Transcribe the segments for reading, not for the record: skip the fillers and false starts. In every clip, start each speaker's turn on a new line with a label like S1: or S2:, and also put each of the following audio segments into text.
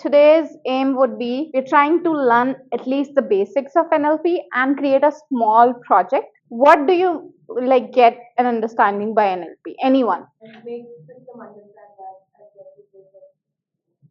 S1: today's aim would be we're trying to learn at least the basics of NLP and create a small project. What do you like get an understanding by NLP? Anyone? Make system understand that.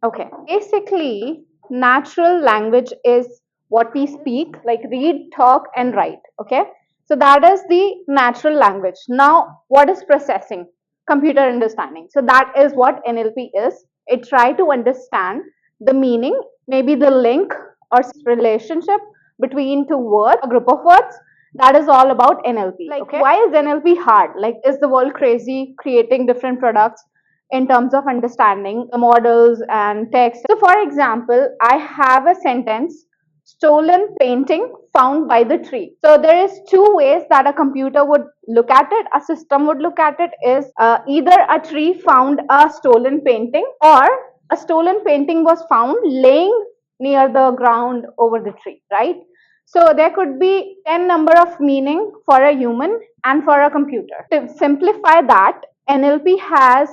S1: Okay. Basically, natural language is what we speak, like read, talk, and write. Okay. So that is the natural language. Now, what is processing? Computer understanding. So that is what NLP is. It try to understand the meaning, maybe the link or relationship between two words, a group of words. That is all about NLP. Like, okay? Why is NLP hard? Like, is the world crazy creating different products in terms of understanding the models and text? So, for example, I have a sentence: stolen painting found by the tree. So there is two ways that a computer would look at it, a system would look at it, is either a tree found a stolen painting or a stolen painting was found laying near the ground over the tree, right? So there could be 10 number of meaning for a human and for a computer. To simplify that, NLP has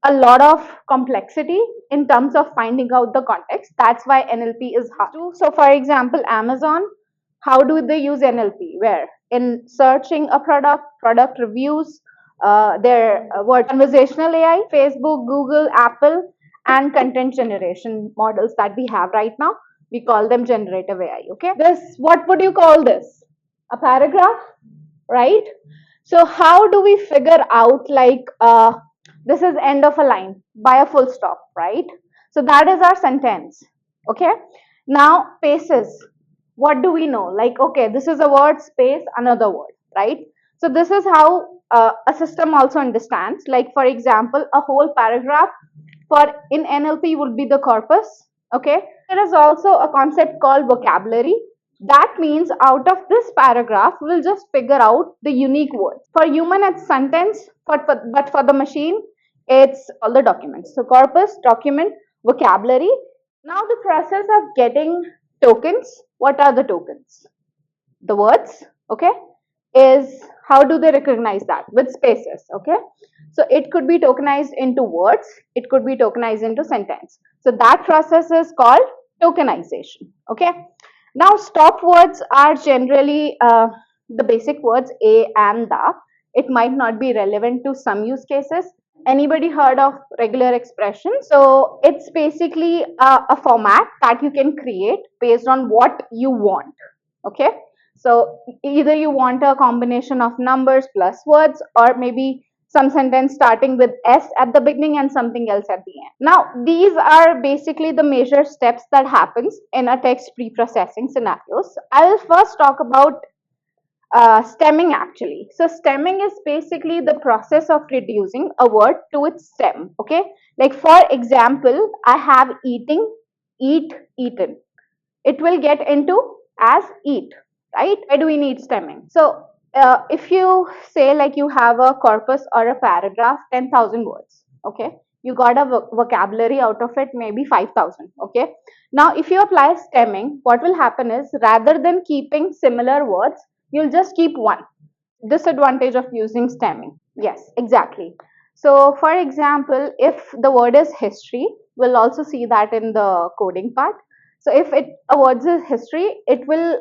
S1: a lot of complexity in terms of finding out the context. That's why NLP is hard. So for example, Amazon, how do they use NLP? Where? In searching a product reviews, their word conversational AI, Facebook, Google, Apple, and content generation models that we have right now. We call them generative AI. Okay. This, what would you call this? A paragraph, right? So how do we figure out like this is end of a line by a full stop, right? So that is our sentence. Okay. Now spaces. What do we know? Like, okay, this is a word, space, another word, right? So this is how a system also understands. Like, for example, a whole paragraph for in NLP would be the corpus. Okay. There is also a concept called vocabulary. That means out of this paragraph, we'll just figure out the unique words. For human, it's sentence, but for the machine, it's all the documents. So corpus, document, vocabulary. Now the process of getting tokens. What are the tokens? The words, okay, is how do they recognize that? With spaces, okay? So it could be tokenized into words, it could be tokenized into sentence. So that process is called tokenization, okay? Now stop words are generally the basic words a and the. It might not be relevant to some use cases. Anybody heard of regular expression? So it's basically a format that you can create based on what you want, okay? So either you want a combination of numbers plus words, or maybe some sentence starting with S at the beginning and something else at the end. Now, these are basically the major steps that happens in a text pre-processing scenarios. I will first talk about stemming actually. So stemming is basically the process of reducing a word to its stem, okay? Like for example, I have eating, eat, eaten. It will get into as eat, right? Why do we need stemming? So if you say like you have a corpus or a paragraph, 10,000 words, okay? You got a vocabulary out of it, maybe 5,000, okay? Now, if you apply stemming, what will happen is rather than keeping similar words, you'll just keep one. Disadvantage of using stemming. Yes, exactly. So, for example, if the word is history, we'll also see that in the coding part. So if a word is history, it will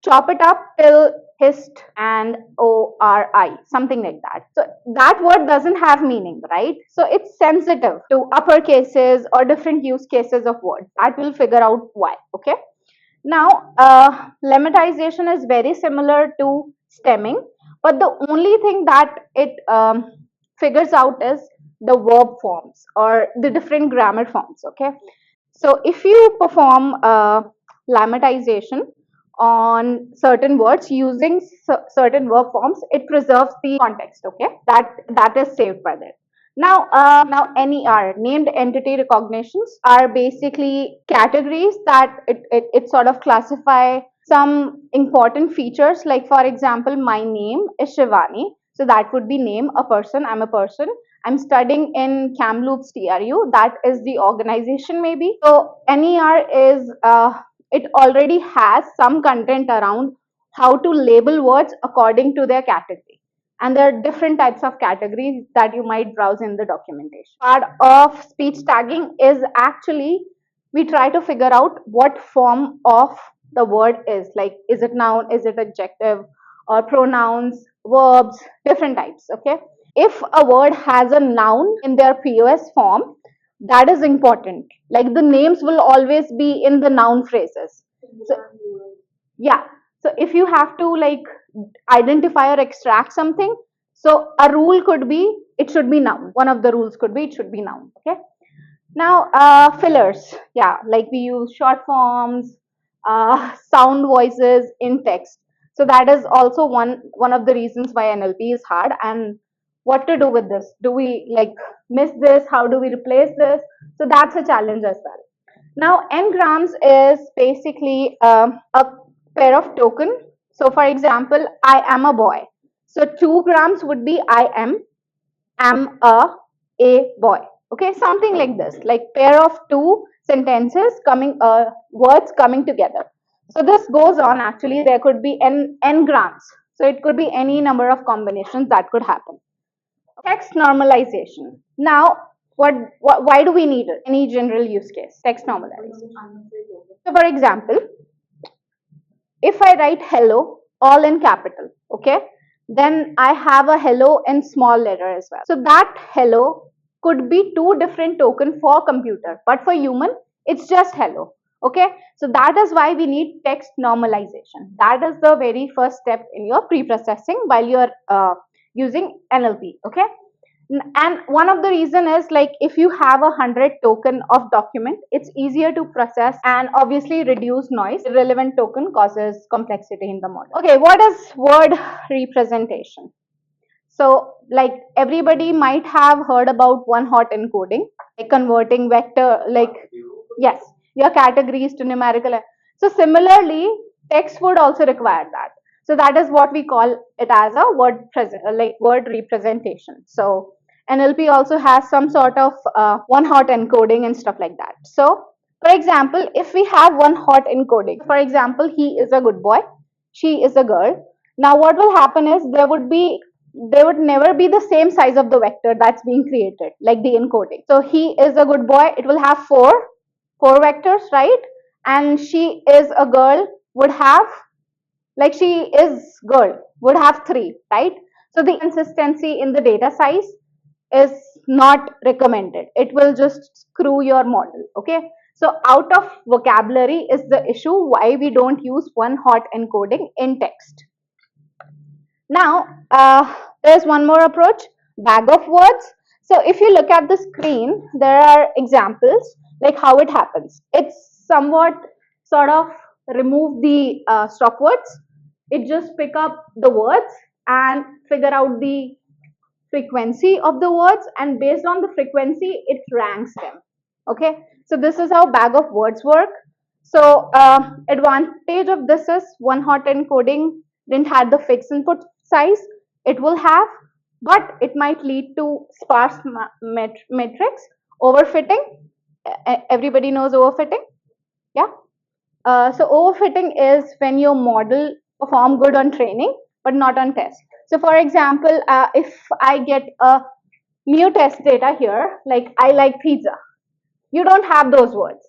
S1: chop it up till hist and ori, something like that. So that word doesn't have meaning, right? So it's sensitive to upper cases or different use cases of words. That will figure out why, okay? Now, lemmatization is very similar to stemming, but the only thing that it figures out is the verb forms or the different grammar forms, okay? So if you perform lemmatization on certain words using certain verb forms, it preserves the context, okay? That is saved by that. Now, NER, named entity recognitions, are basically categories that it sort of classify some important features. Like for example, my name is Shivani, so that would be name, a person, I'm a person. I'm studying in Kamloops TRU, that is the organization maybe. So NER is, it already has some content around how to label words according to their category. And there are different types of categories that you might browse in the documentation. Part of speech tagging is actually we try to figure out what form of the word is. Like, is it noun, is it adjective, or pronouns, verbs, different types. Okay, if a word has a noun in their pos form, that is important. Like, the names will always be in the noun phrases. So, yeah, so if you have to like identify or extract something, so a rule could be it should be noun. One of the rules could be it should be noun. Okay, now, fillers, yeah, like we use short forms, sound voices in text. So that is also one of the reasons why NLP is hard. And what to do with this? Do we like miss this? How do we replace this? So that's a challenge as well. Now, n-grams is basically a pair of token. So, for example, I am a boy. So 2 grams would be I am a boy. Okay, something like this, like pair of two sentences coming, words coming together. So this goes on. Actually, there could be n grams. So it could be any number of combinations that could happen. Text normalization. Now, why do we need it? Any general use case? Text normalization. So, for example, if I write hello all in capital, okay, then I have a hello in small letter as well. So that hello could be two different token for computer, but for human, it's just hello. Okay, so that is why we need text normalization. That is the very first step in your pre-processing while you're using NLP. Okay, and one of the reason is like if you have 100 token of document, it's easier to process and obviously reduce noise. Irrelevant token causes complexity in the model. Okay, what is word representation? So like everybody might have heard about one hot encoding, like converting vector, like yes, your categories to numerical. So similarly, text would also require that. So that is what we call it as a word present, like word representation. So NLP also has some sort of one hot encoding and stuff like that. So for example, if we have one hot encoding, for example, he is a good boy, she is a girl. Now what will happen is there would never be the same size of the vector that's being created, like the encoding. So he is a good boy, it will have four vectors, right? And she is a girl would have, like she is girl would have three, right? So the consistency in the data size is not recommended. It will just screw your model. Okay. So out of vocabulary is the issue why we don't use one hot encoding in text. Now, there's one more approach, bag of words. So if you look at the screen, there are examples like how it happens. It's somewhat sort of remove the stop words. It just pick up the words and figure out the frequency of the words, and based on the frequency, it ranks them. Okay, so this is how bag of words work. So advantage of this is one hot encoding didn't have the fixed input size. It will have, but it might lead to sparse matrix overfitting. Everybody knows overfitting, yeah. So overfitting is when your model perform good on training but not on test. So for example, if I get a new test data here, like I like pizza, you don't have those words,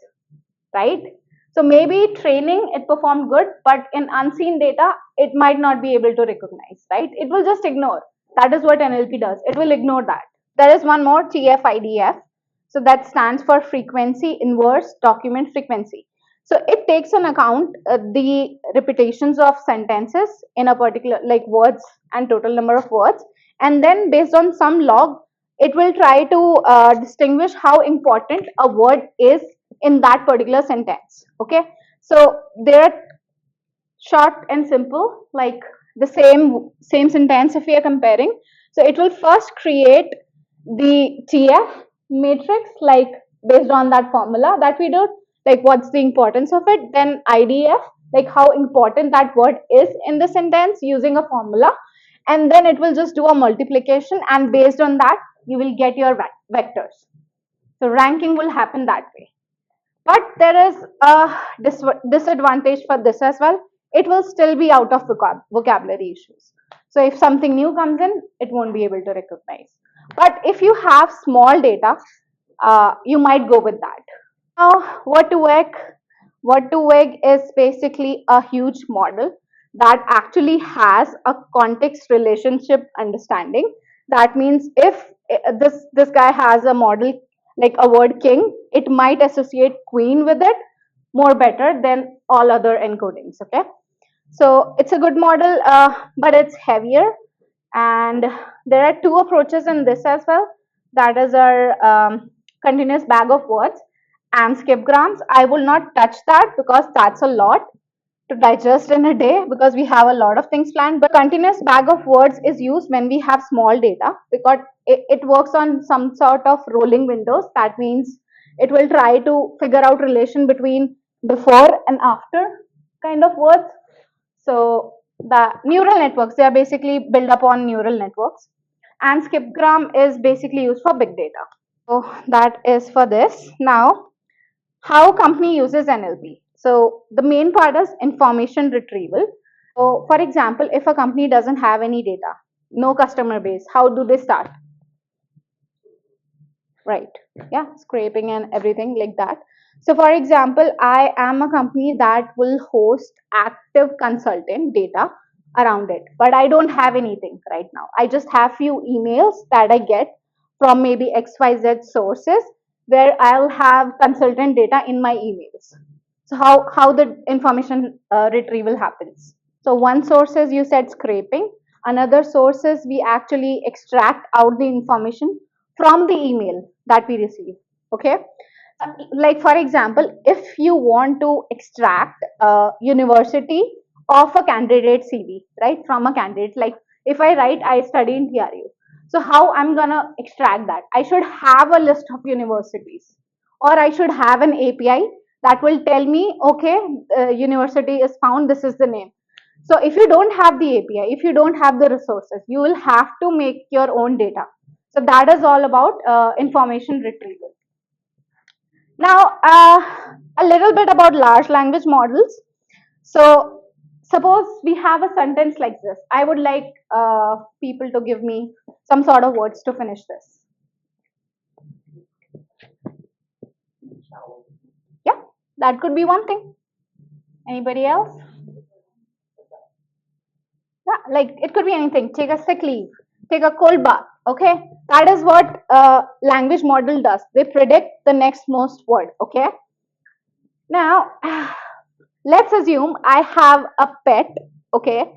S1: right? So maybe training it performed good, but in unseen data, it might not be able to recognize, right? It will just ignore. That is what NLP does. It will ignore that. There is one more, TF-IDF. So that stands for frequency inverse document frequency. So it takes an account the repetitions of sentences in a particular, like words and total number of words, and then based on some log, it will try to distinguish how important a word is in that particular sentence. Okay, so there are short and simple, like the same sentence if we are comparing. So it will first create the TF matrix, like based on that formula that we do, like what's the importance of it, then IDF, like how important that word is in the sentence using a formula, and then it will just do a multiplication, and based on that you will get your vectors. So ranking will happen that way. But there is a disadvantage for this as well. It will still be out of vocabulary issues. So if something new comes in, it won't be able to recognize. But if you have small data, you might go with that. Now, What2Weg is basically a huge model that actually has a context relationship understanding. That means if this guy has a model like a word king, it might associate queen with it more better than all other encodings. Okay, so it's a good model, but it's heavier, and there are two approaches in this as well. That is our continuous bag of words and skipgrams. I will not touch that because that's a lot to digest in a day because we have a lot of things planned. But continuous bag of words is used when we have small data because it works on some sort of rolling windows. That means it will try to figure out relation between before and after kind of words. So the neural networks, they are basically built upon neural networks, and skipgram is basically used for big data. So that is for this. Now, how company uses NLP. So the main part is information retrieval. So for example, if a company doesn't have any data, no customer base, how do they start? Right. Yeah, scraping and everything like that. So for example, I am a company that will host active consultant data around it, but I don't have anything right now. I just have few emails that I get from maybe XYZ sources where I'll have consultant data in my emails. So how the information retrieval happens. So one source is, you said, scraping. Another source is we actually extract out the information from the email that we receive. Okay, like for example, if you want to extract a university of a candidate CV, right, from a candidate, like if I write I study in TRU, so how I'm gonna extract that? I should have a list of universities, or I should have an API that will tell me, okay, university is found, this is the name. So if you don't have the API, if you don't have the resources, you will have to make your own data. So that is all about information retrieval. Now, a little bit about large language models. So, suppose we have a sentence like this. I would like people to give me some sort of words to finish this. Yeah, that could be one thing. Anybody else? Yeah, like it could be anything. Take a sick leave, take a cold bath. Okay, that is what language model does. They predict the next most word. Okay, now let's assume I have a pet, okay,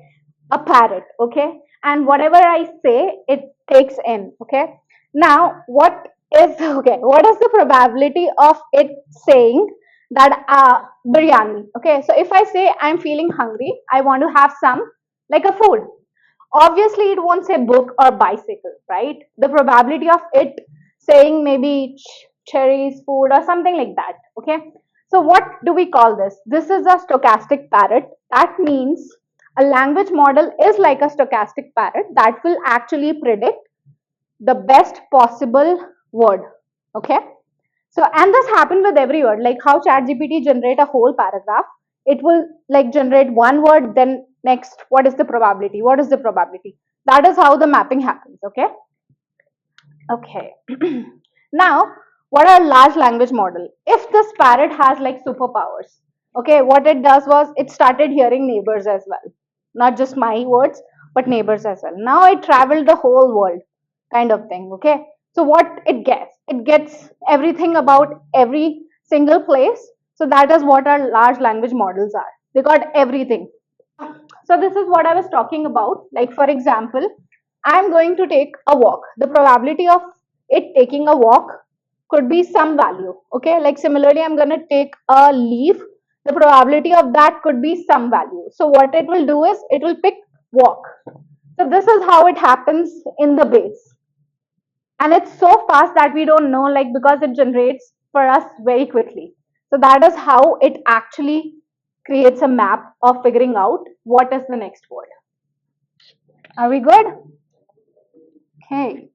S1: a parrot, okay, and whatever I say, it takes in, okay. Now, what is okay? What is the probability of it saying that biryani? Okay, so if I say I'm feeling hungry, I want to have some like a food. Obviously, it won't say book or bicycle, right? The probability of it saying maybe cherries, food, or something like that, okay. So what do we call this? This is a stochastic parrot. That means a language model is like a stochastic parrot that will actually predict the best possible word, okay. So and this happened with every word, like how ChatGPT generate a whole paragraph. It will like generate one word, then next, what is the probability, what is the probability. That is how the mapping happens, okay. Okay. Now, what are large language model? If this parrot has like superpowers, okay, what it does was it started hearing neighbors as well, not just my words, but neighbors as well. Now it traveled the whole world, kind of thing. Okay, so what it gets everything about every single place. So that is what our large language models are. They got everything. So this is what I was talking about. Like for example, I'm going to take a walk. The probability of it taking a walk could be some value. Okay, like similarly, I'm going to take a leaf. The probability of that could be some value. So what it will do is it will pick walk. So this is how it happens in the base. And it's so fast that we don't know, like because it generates for us very quickly. So that is how it actually creates a map of figuring out what is the next word. Are we good? Okay.